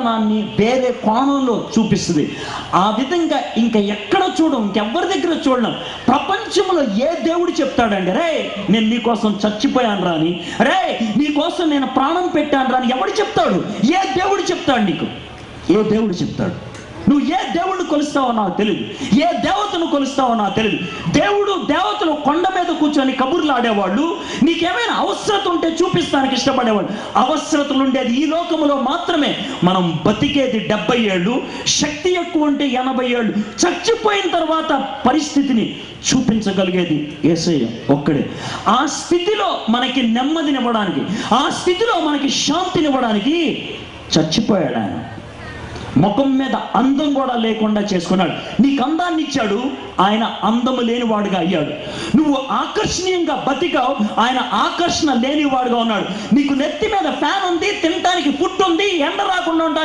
గొప్పతనాన్ని వేరే కోణంలో చూపిస్తుంది. ఆ విధంగా ఇంకా ఎక్కడ చూడం, ఇంకెవ్వరి దగ్గర చూడడం. ప్రపంచంలో ఏ దేవుడు చెప్తాడండి, రే నేను నీకోసం చచ్చిపోయాను రాని, రే నీకోసం నేను ప్రాణం పెట్టాను రాని ఎవడు చెప్తాడు? ఏ దేవుడు చెప్తాడు నీకు? ఏ దేవుడు చెప్తాడు? నువ్వు ఏ దేవుడిని కొలుస్తావో నాకు తెలియదు, ఏ దేవతను కొలుస్తావో నాకు తెలియదు. దేవుడు దేవతలు కొండ మీద కూర్చొని కబుర్లు ఆడేవాళ్ళు, నీకేమైనా అవసరత ఉంటే చూపిస్తానికి ఇష్టపడేవాళ్ళు. అవసరతలు ఉండేది ఈ లోకములో మాత్రమే. మనం బతికేది 70 ఏళ్ళు, శక్తి ఎక్కువ ఉంటే 80 ఏళ్ళు. చచ్చిపోయిన తర్వాత పరిస్థితిని చూపించగలిగేది యేసయ్య ఒక్కడే. ఆ స్థితిలో మనకి నెమ్మదినివ్వడానికి, ఆ స్థితిలో మనకి శాంతినివ్వడానికి చచ్చిపోయాడు ఆయన. ముఖం మీద అందం కూడా లేకుండా చేసుకున్నాడు. నీకు అందాన్ని ఇచ్చాడు, ఆయన అందము లేనివాడుగా అయ్యాడు. నువ్వు ఆకర్షణీయంగా బతికావు, ఆయన ఆకర్షణ లేనివాడుగా ఉన్నాడు. నీకు నెత్తి మీద ఫ్యాన్ ఉంది, తినడానికి ఫుడ్ ఉంది, ఎండ రాకుండా